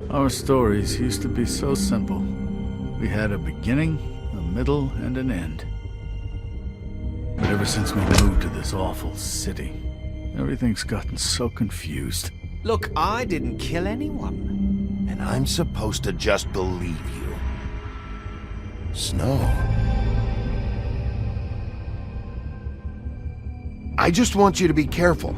Our stories used to be so simple. We had a beginning, a middle, and an end. But ever since we moved to this awful city, everything's gotten so confused. Look, I didn't kill anyone. And I'm supposed to just believe you. Snow. I just want you to be careful.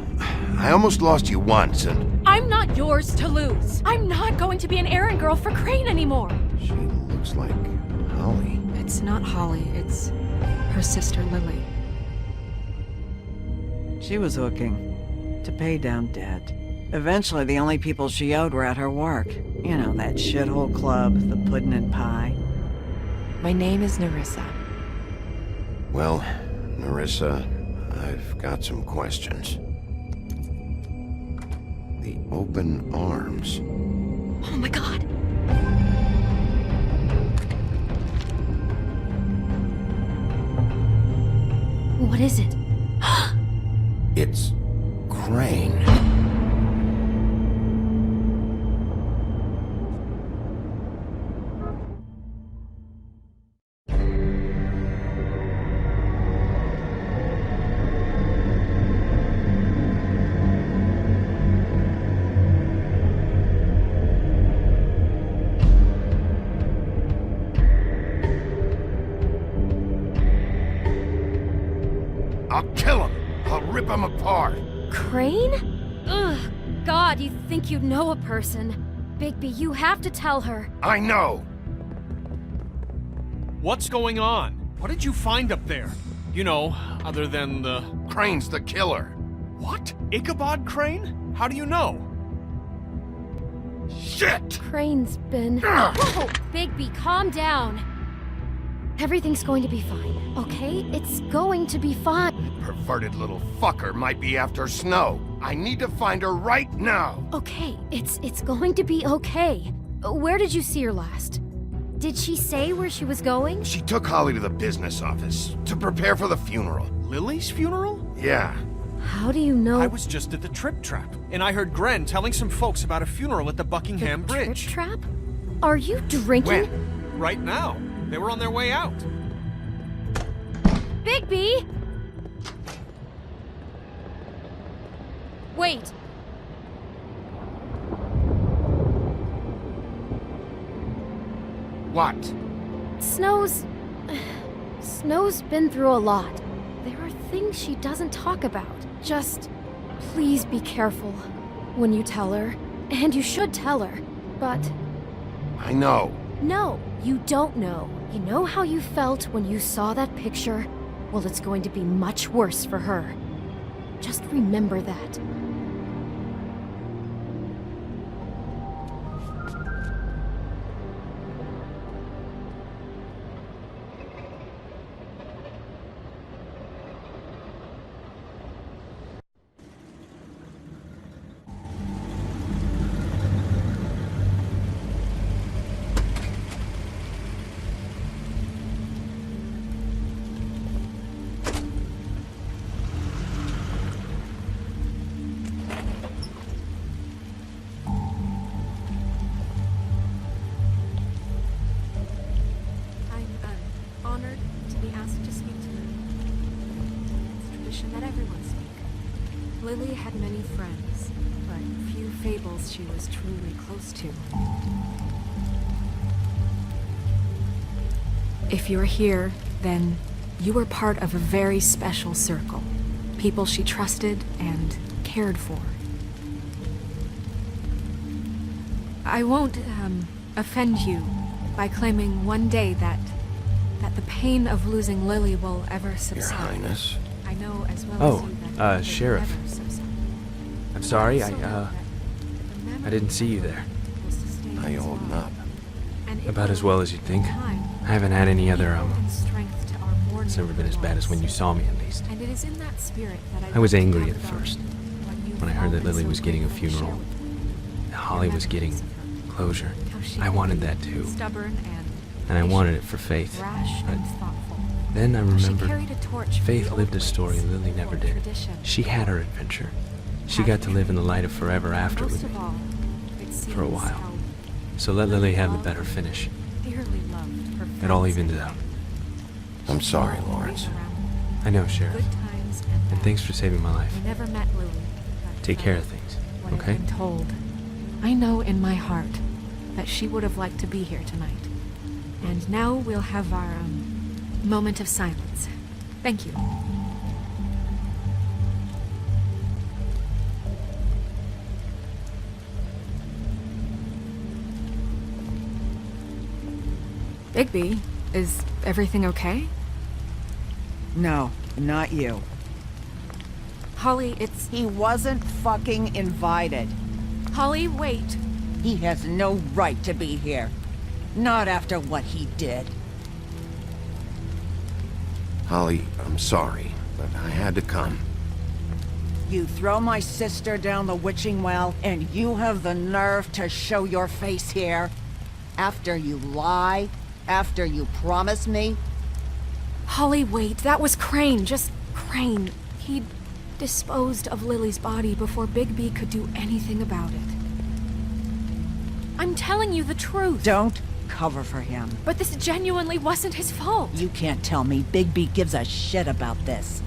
I almost lost you once, and... I'm not yours to lose. I'm not going to be an errand girl for Crane anymore. She looks like Holly. It's not Holly, it's her sister Lily. She was hooking to pay down debt. Eventually, the only people she owed were at her work. You know, that shithole club, the Puddin' and Pie. My name is Nerissa. Well, Nerissa, I've got some questions. The open arms. Oh my god. What is it? It's Crane. I'll kill him! I'll rip him apart! Crane? Ugh. God, you think you know a person. Bigby, you have to tell her. I know! What's going on? What did you find up there? You know, other than the... Crane's the killer. What? Ichabod Crane? How do you know? Shit! Crane's been... Whoa! Bigby, calm down. Everything's going to be fine, okay? It's going to be fine. Perverted little fucker might be after Snow. I need to find her right now. Okay, it's going to be okay. Where did you see her last? Did she say where she was going? She took Holly to the business office to prepare for the funeral. Lily's funeral? Yeah. How do you know? I was just at the Trip Trap, and I heard Gren telling some folks about a funeral at the Buckingham the Bridge. Trip Trap? Are you drinking? When? Right now. They were on their way out. Bigby! Wait. What? Snow's been through a lot. There are things she doesn't talk about. Just please be careful when you tell her. And you should tell her. But I know. no, you don't know. You know how you felt when you saw that picture? Well, it's going to be much worse for her. Just remember that. Honored to be asked to speak to Lily. It's tradition that everyone speak. Lily had many friends, but few fables she was truly close to. If you're here, then you were part of a very special circle. People she trusted and cared for. I won't, offend you by claiming one day that the pain of losing Lily will ever Your subside. Highness. I know as well Oh, as you that it will Sheriff. never subside. I'm sorry, Also know that the memory I didn't see you there. will sustain How you us holding all. up? And it About will, as well as you'd think. in time, I haven't had any other, give strength to our mourning It's never been as bad as when you saw me, at least. And it is in that spirit that I was want to angry at pass on first, what you've when I heard that always Lily so was getting a gratefully funeral. shared with me. Holly was getting Memories of her. closure. How she I could wanted be that too. Stubborn And I wanted it for Faith. rash But and thoughtful. then I She remembered carried a torch for Faith the lived old a story ways, Lily never for did. tradition. She had her adventure. She got to live in the light of forever after Most with of me. all, it For a seems while. how So let Lily have a better finish. Dearly loved her It all friends evens and out. I'm sorry, all Lawrence. around. I know, Sheriff. Good times and And bad. thanks for saving my life. I never met Lily. but, Take care of things, what I've okay? been told. I know in my heart that she would have liked to be here tonight. And now we'll have our moment of silence. Thank you. Bigby, is everything okay? No, not you. Holly, it's... He wasn't fucking invited. Holly, wait. He has no right to be here. Not after what he did. Holly, I'm sorry, but I had to come. You throw my sister down the witching well, and you have the nerve to show your face here? After you lie? After you promise me? Holly, wait. That was Crane. Just Crane. He'd disposed of Lily's body before Bigby could do anything about it. I'm telling you the truth. Don't cover for him. But this genuinely wasn't his fault. You can't tell me Bigby gives a shit about this.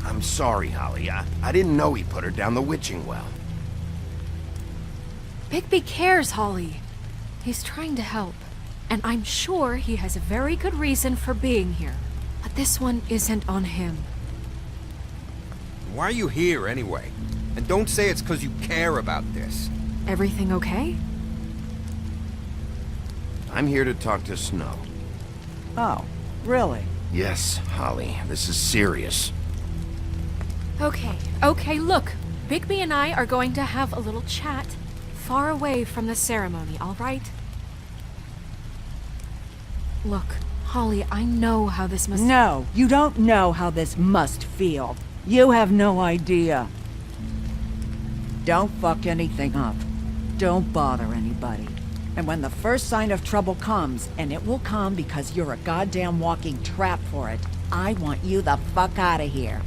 I'm sorry, Holly. I didn't know he put her down the witching well. Bigby cares, Holly. He's trying to help. And I'm sure he has a very good reason for being here. But this one isn't on him. Why are you here, anyway? And don't say it's because you care about this. Everything okay? I'm here to talk to Snow. Oh, really? Yes, Holly, this is serious. Okay, look. Bigby and I are going to have a little chat far away from the ceremony, all right? Look, Holly, I know how this must... No, you don't know how this must feel. You have no idea. Don't fuck anything up. Don't bother anybody. And when the first sign of trouble comes, and it will come because you're a goddamn walking trap for it, I want you the fuck out of here.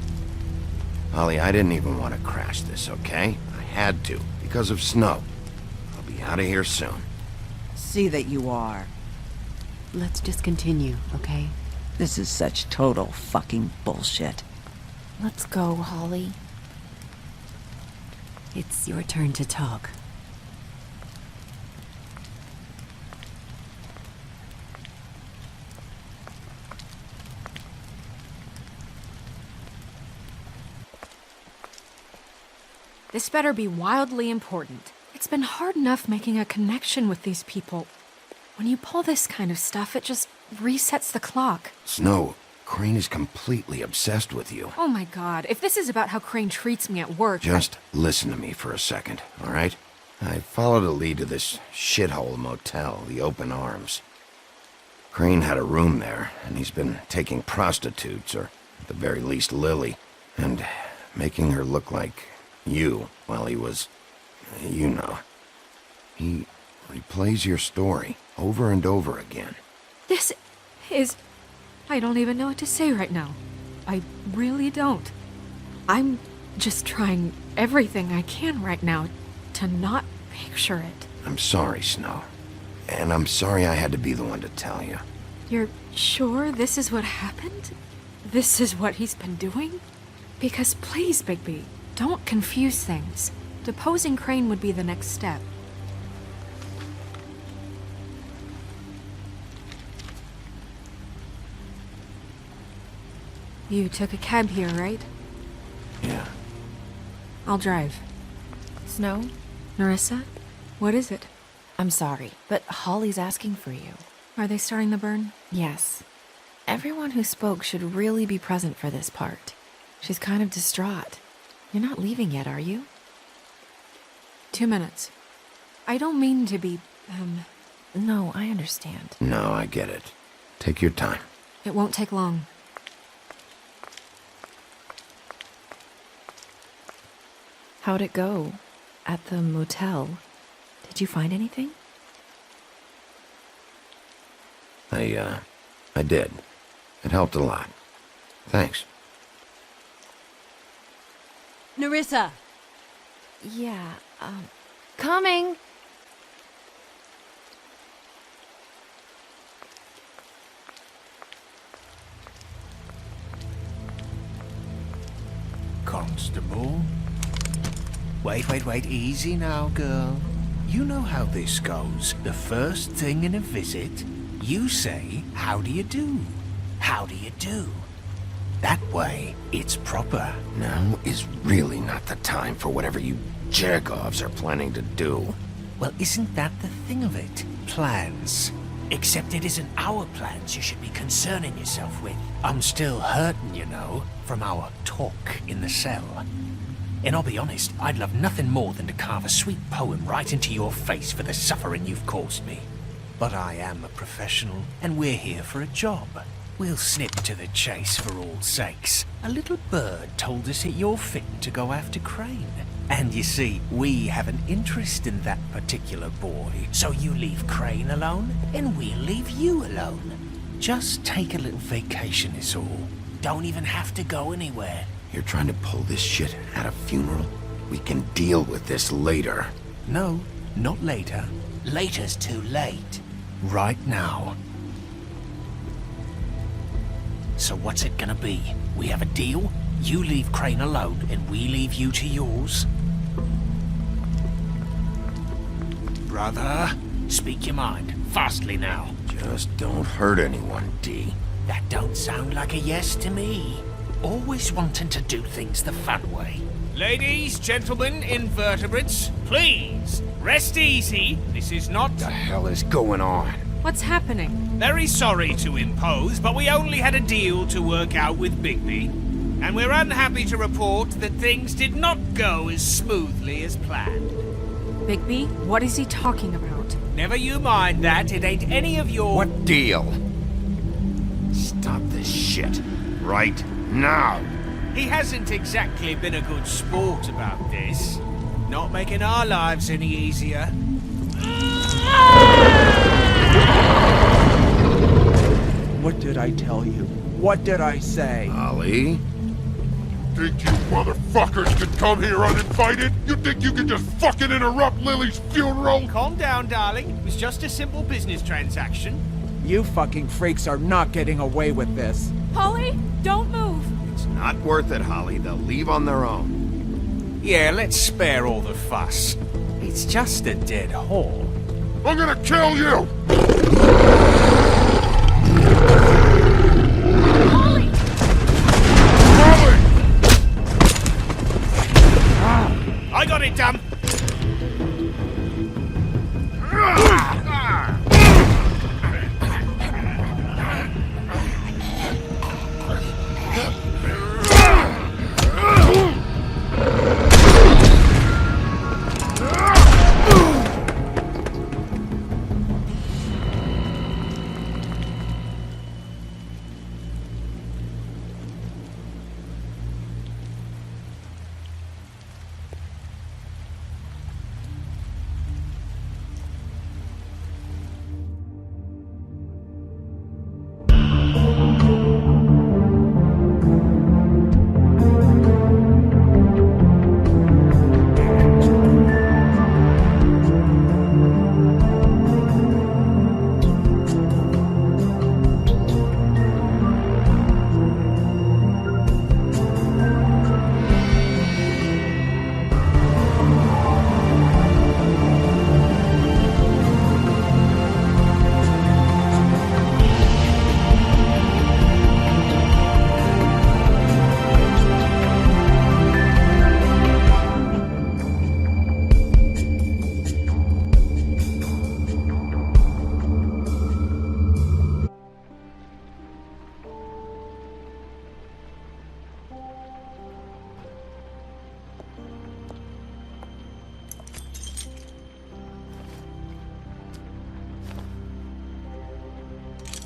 Holly, I didn't even want to crash this, okay? I had to, because of Snow. I'll be out of here soon. See that you are. Let's just continue, okay? This is such total fucking bullshit. Let's go, Holly. It's your turn to talk. This better be wildly important. It's been hard enough making a connection with these people. When you pull this kind of stuff, it just resets the clock. Snow, Crane is completely obsessed with you. Oh my god, if this is about how Crane treats me at work... Just listen to me for a second, all right? I followed a lead to this shithole motel, the Open Arms. Crane had a room there, and he's been taking prostitutes, or at the very least Lily, and making her look like you while he was... you know. He replays your story over and over again. This is... I don't even know what to say right now. I really don't. I'm just trying everything I can right now to not picture it. I'm sorry, Snow. And I'm sorry I had to be the one to tell you. You're sure this is what happened? This is what he's been doing? Because please, Bigby, don't confuse things. Deposing Crane would be the next step. You took a cab here, right? Yeah. I'll drive. Snow, Nerissa? What is it? I'm sorry, but Holly's asking for you. Are they starting the burn? Yes. Everyone who spoke should really be present for this part. She's kind of distraught. You're not leaving yet, are you? 2 minutes. I don't mean to be, No, I understand. No, I get it. Take your time. It won't take long. How'd it go? At the motel? Did you find anything? I did. It helped a lot. Thanks. Nerissa! Yeah, Coming! Constable. Wait, easy now, girl. You know how this goes. The first thing in a visit, you say, how do you do? How do you do? That way, it's proper. Now is really not the time for whatever you jerk-offs are planning to do. Well, isn't that the thing of it? Plans. Except it isn't our plans you should be concerning yourself with. I'm still hurting, you know, from our talk in the cell. And I'll be honest, I'd love nothing more than to carve a sweet poem right into your face for the suffering you've caused me. But I am a professional, and we're here for a job. We'll snip to the chase for all sakes. A little bird told us that you're fitting to go after Crane. And you see, we have an interest in that particular boy. So you leave Crane alone, and we'll leave you alone. Just take a little vacation is all. Don't even have to go anywhere. You're trying to pull this shit at a funeral? We can deal with this later. No, not later. Later's too late. Right now. So what's it gonna be? We have a deal? You leave Crane alone, and we leave you to yours? Brother, speak your mind. Fastly now. Just don't hurt anyone, D. That don't sound like a yes to me. Always wanting to do things the fun way. Ladies, gentlemen, invertebrates, please, rest easy. This is not... The hell is going on? What's happening? Very sorry to impose, but we only had a deal to work out with Bigby. And we're unhappy to report that things did not go as smoothly as planned. Bigby, what is he talking about? Never you mind that, it ain't any of your... What deal? Stop this shit. Right now. He hasn't exactly been a good sport about this. Not making our lives any easier. What did I tell you? What did I say? Ollie? Think you motherfuckers can come here uninvited? You think you can just fucking interrupt Lily's funeral? Calm down, darling. It was just a simple business transaction. You fucking freaks are not getting away with this. Holly, don't move! It's not worth it, Holly. They'll leave on their own. Yeah, let's spare all the fuss. It's just a dead hole. I'm gonna kill you! Holly! Holly! I got it, damn!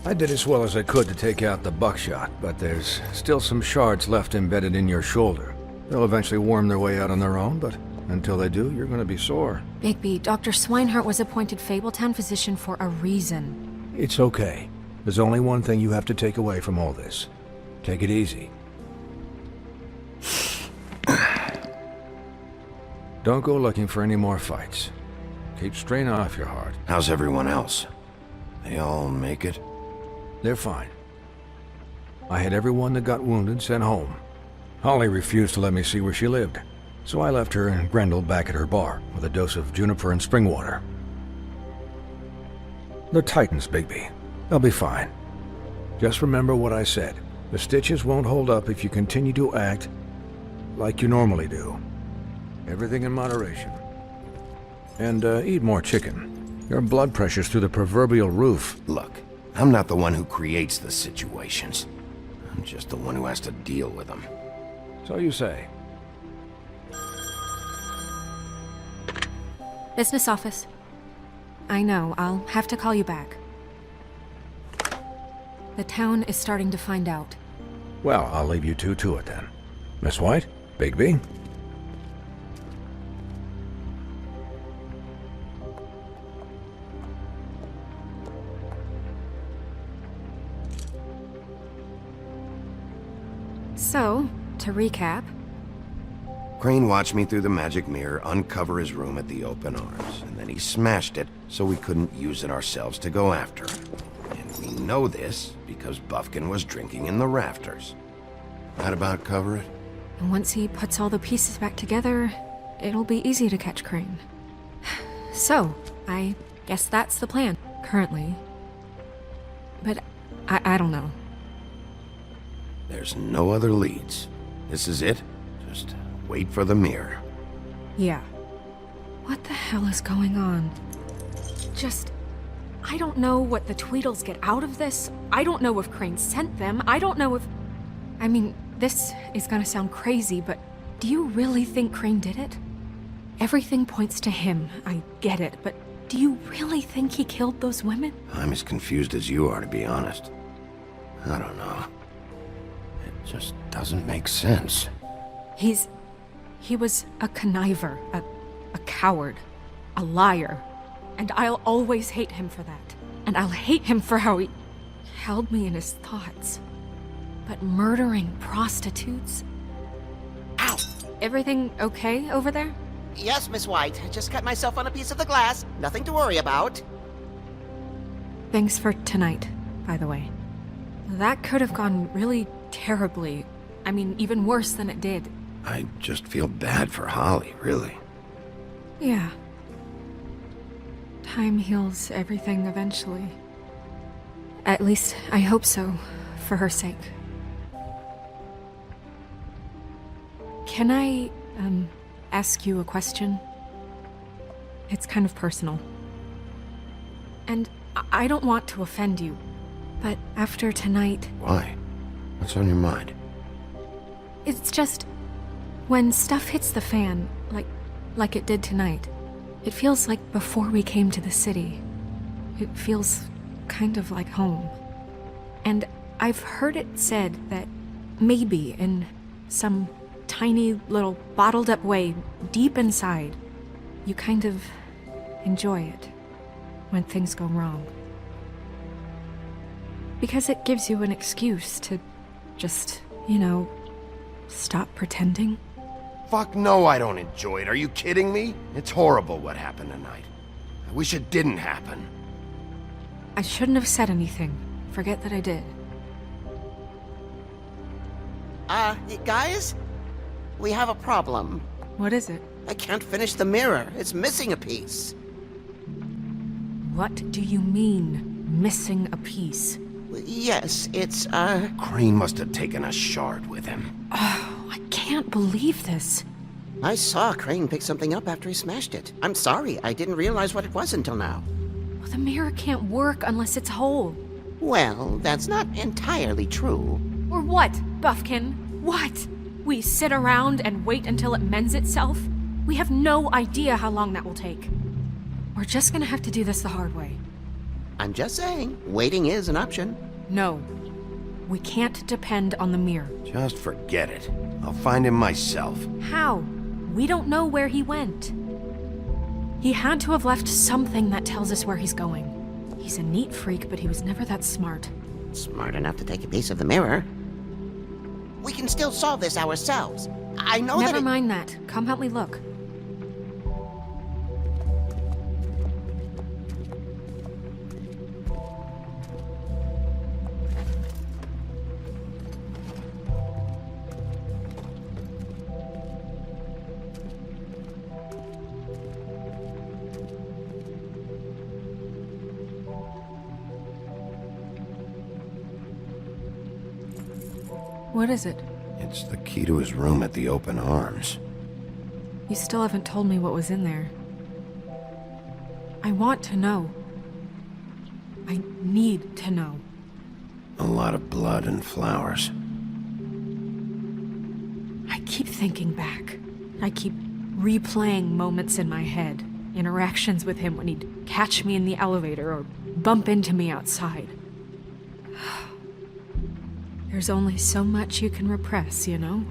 I did as well as I could to take out the buckshot, but there's still some shards left embedded in your shoulder. They'll eventually worm their way out on their own, but until they do, you're gonna be sore. Bigby, Dr. Swinehart was appointed Fabletown physician for a reason. It's okay. There's only one thing you have to take away from all this. Take it easy. Don't go looking for any more fights. Keep strain off your heart. How's everyone else? They all make it? They're fine. I had everyone that got wounded sent home. Holly refused to let me see where she lived, so I left her and Grendel back at her bar with a dose of juniper and spring water. They're Titans, Bigby. They'll be fine. Just remember what I said. The stitches won't hold up if you continue to act like you normally do. Everything in moderation. And eat more chicken. Your blood pressure's through the proverbial roof. Look, I'm not the one who creates the situations. I'm just the one who has to deal with them. So you say. Business office. I know, I'll have to call you back. The town is starting to find out. Well, I'll leave you two to it then. Miss White, Bigby. So, to recap, Crane watched me through the magic mirror uncover his room at the Open Arms, and then he smashed it so we couldn't use it ourselves to go after him. And we know this because Buffkin was drinking in the rafters. That about cover it? and once he puts all the pieces back together, it'll be easy to catch Crane. So, I guess that's the plan, currently. But I don't know. There's no other leads. This is it. Just wait for the mirror. Yeah. What the hell is going on? I don't know what the Tweedles get out of this. I don't know if Crane sent them. I don't know if... I mean, this is gonna sound crazy, but do you really think Crane did it? Everything points to him, I get it, but do you really think he killed those women? I'm as confused as you are, to be honest. I don't know. It just doesn't make sense. He was a conniver, a coward, a liar. And I'll always hate him for that. And I'll hate him for how he held me in his thoughts. But murdering prostitutes? Ow! Everything okay over there? Yes, Miss White. I just cut myself on a piece of the glass. Nothing to worry about. Thanks for tonight, by the way. That could have gone really terribly. I mean, even worse than it did. I just feel bad for Holly, really. Yeah. Time heals everything eventually. At least, I hope so, for her sake. Can I, ask you a question? It's kind of personal. And I don't want to offend you, but after tonight... Why? What's on your mind? It's just... when stuff hits the fan, like it did tonight, it feels like before we came to the city. It feels kind of like home. And I've heard it said that maybe in some tiny little bottled up way deep inside, you kind of enjoy it when things go wrong. Because it gives you an excuse to just, stop pretending. Fuck no, I don't enjoy it. Are you kidding me? It's horrible what happened tonight. I wish it didn't happen. I shouldn't have said anything. Forget that I did. Guys? We have a problem. What is it? I can't finish the mirror. It's missing a piece. What do you mean, missing a piece? Yes, it's, Crane must have taken a shard with him. Oh, I can't believe this. I saw Crane pick something up after he smashed it. I'm sorry, I didn't realize what it was until now. Well, the mirror can't work unless it's whole. Well, that's not entirely true. Or what, Buffkin? What? We sit around and wait until it mends itself? We have no idea how long that will take. We're just gonna have to do this the hard way. I'm just saying, waiting is an option. No. We can't depend on the mirror. Just forget it. I'll find him myself. How? We don't know where he went. He had to have left something that tells us where he's going. He's a neat freak, but he was never that smart. Smart enough to take a piece of the mirror. We can still solve this ourselves. I know Never mind that. Come help me look. What is it? It's the key to his room at the Open Arms. You still haven't told me what was in there. I want to know. I need to know. A lot of blood and flowers. I keep thinking back. I keep replaying moments in my head. Interactions with him when he'd catch me in the elevator or bump into me outside. There's only so much you can repress, you know?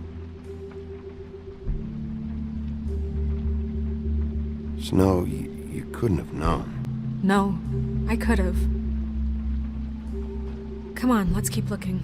Snow, you couldn't have known. No, I could have. Come on, let's keep looking.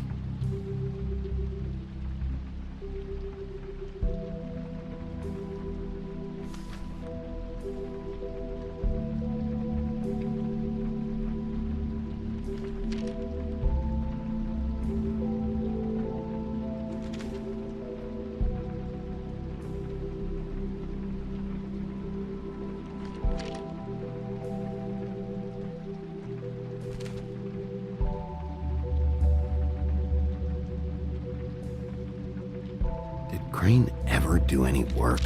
Crane ever do any work?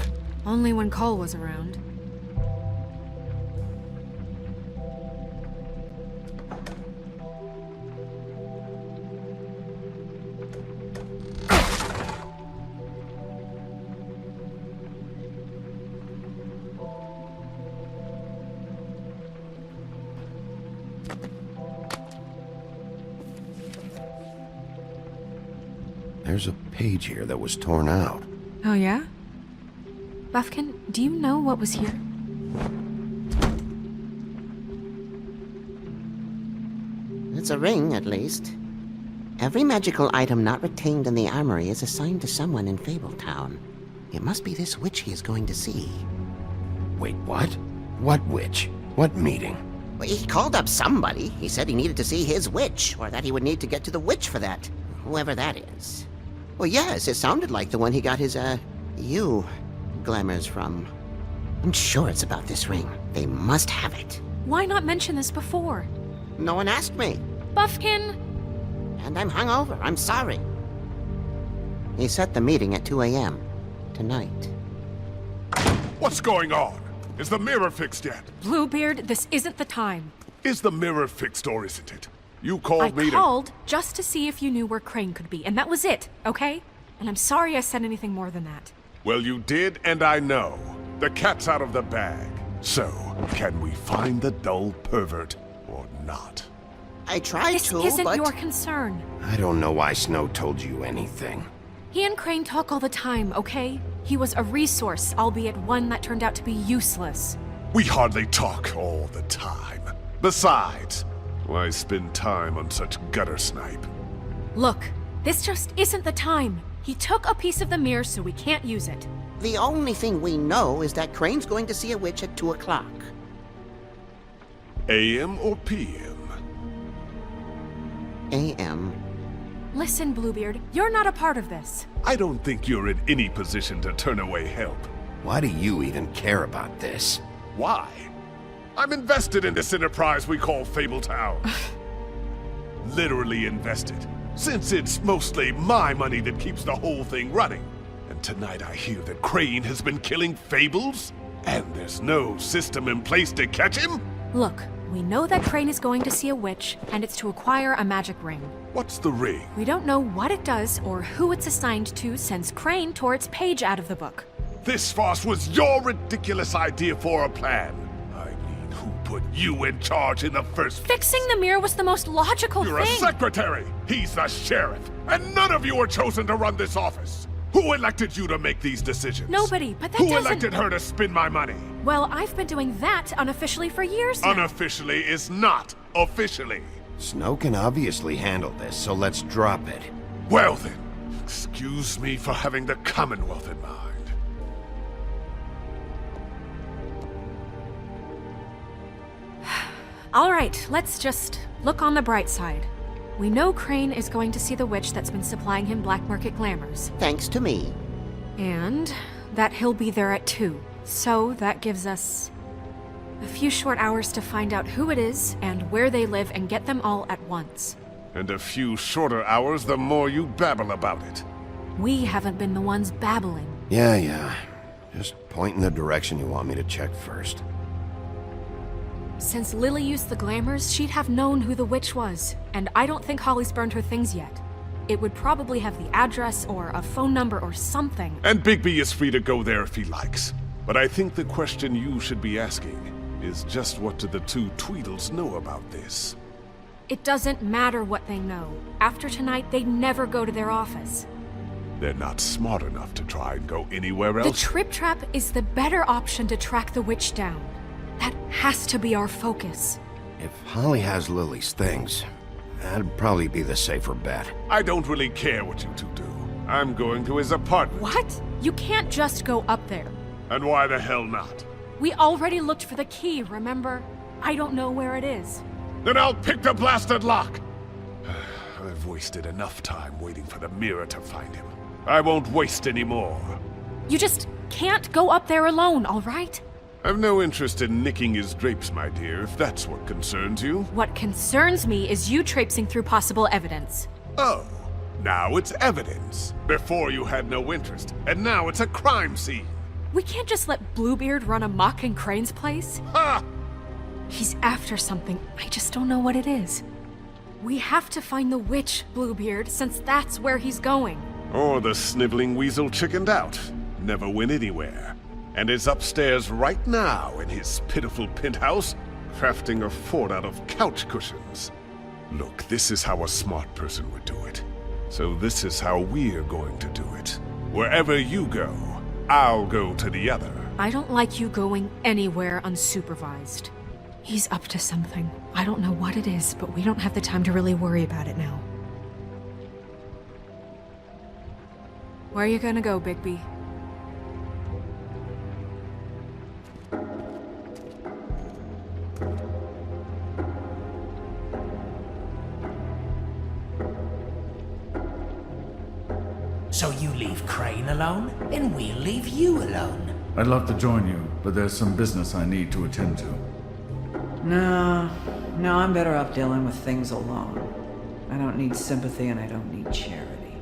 Only when Cole was around. There's a page here that was torn out. Oh yeah? Buffkin, do you know what was here? It's a ring, at least. Every magical item not retained in the armory is assigned to someone in Fabletown. It must be this witch he is going to see. Wait, what? What witch? What meeting? Well, he called up somebody. He said he needed to see his witch, or that he would need to get to the witch for that. Whoever that is. Well, yes, it sounded like the one he got his, glamours from. I'm sure it's about this ring. They must have it. Why not mention this before? No one asked me. Buffkin! And I'm hungover. I'm sorry. He set the meeting at 2 a.m. tonight. What's going on? Is the mirror fixed yet? Bluebeard, this isn't the time. Is the mirror fixed or isn't it? You called me I called just to see if you knew where Crane could be, and that was it, okay? And I'm sorry I said anything more than that. Well, you did, and I know. The cat's out of the bag. So, can we find the dull pervert or not? I tried to, This isn't your concern. I don't know why Snow told you anything. He and Crane talk all the time, okay? He was a resource, albeit one that turned out to be useless. We hardly talk all the time. Besides, why spend time on such gutter snipe? Look, this just isn't the time. He took a piece of the mirror, so we can't use it. The only thing we know is that Crane's going to see a witch at 2 o'clock. AM or PM? AM. Listen, Bluebeard, you're not a part of this. I don't think you're in any position to turn away help. Why do you even care about this? Why? I'm invested in this enterprise we call Fabletown. Literally invested, since it's mostly my money that keeps the whole thing running. And tonight I hear that Crane has been killing Fables, and there's no system in place to catch him? Look, we know that Crane is going to see a witch, and it's to acquire a magic ring. What's the ring? We don't know what it does or who it's assigned to since Crane tore its page out of the book. This farce was your ridiculous idea for a plan. I mean, who put you in charge in the first place? Fixing the mirror was the most logical thing. You're a secretary! He's the sheriff! And none of you are chosen to run this office! Who elected you to make these decisions? Nobody, but that Who doesn't... elected her to spend my money? Well, I've been doing that unofficially for years now. Unofficially is not officially. Snow can obviously handle this, so let's drop it. Well then, excuse me for having the Commonwealth in mind. All right, let's just look on the bright side. We know Crane is going to see the witch that's been supplying him black market glamours. Thanks to me. And that he'll be there at 2. So that gives us a few short hours to find out who it is and where they live and get them all at once. And a few shorter hours, the more you babble about it. We haven't been the ones babbling. Yeah. Just point in the direction you want me to check first. Since Lily used the glamours, she'd have known who the witch was. And I don't think Holly's burned her things yet. It would probably have the address or a phone number or something. And Bigby is free to go there if he likes. But I think the question you should be asking is just what do the two Tweedles know about this? It doesn't matter what they know. After tonight, they'd never go to their office. They're not smart enough to try and go anywhere else. The Trip Trap is the better option to track the witch down. That has to be our focus. If Holly has Lily's things, that'd probably be the safer bet. I don't really care what you two do. I'm going to his apartment. What? You can't just go up there. And why the hell not? We already looked for the key, remember? I don't know where it is. Then I'll pick the blasted lock! I've wasted enough time waiting for the mirror to find him. I won't waste any more. You just can't go up there alone, all right? I've no interest in nicking his drapes, my dear, if that's what concerns you. What concerns me is you traipsing through possible evidence. Oh, now it's evidence. Before you had no interest, and now it's a crime scene. We can't just let Bluebeard run amok in Crane's place. Ha! He's after something. I just don't know what it is. We have to find the witch, Bluebeard, since that's where he's going. Or the sniveling weasel chickened out. Never went anywhere. And is upstairs right now in his pitiful penthouse, crafting a fort out of couch cushions. Look, this is how a smart person would do it. So this is how we're going to do it. Wherever you go, I'll go to the other. I don't like you going anywhere unsupervised. He's up to something. I don't know what it is, but we don't have the time to really worry about it now. Where are you gonna go, Bigby? So you leave Crane alone, and we'll leave you alone. I'd love to join you, but there's some business I need to attend to. No, I'm better off dealing with things alone. I don't need sympathy and I don't need charity.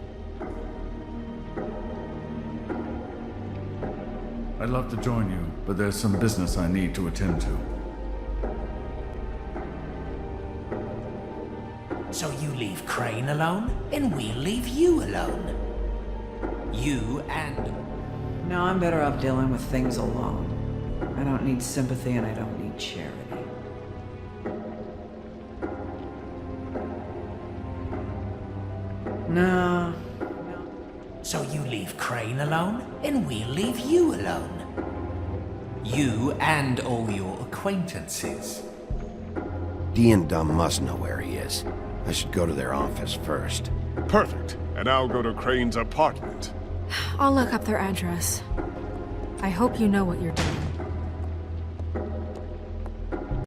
I'd love to join you, but there's some business I need to attend to. So you leave Crane alone, and we'll leave you alone. You and... No, I'm better off dealing with things alone. I don't need sympathy and I don't need charity. No. So you leave Crane alone, and we'll leave you alone. You and all your acquaintances. Dee and Dumb must know where he is. I should go to their office first. Perfect. And I'll go to Crane's apartment. I'll look up their address. I hope you know what you're doing.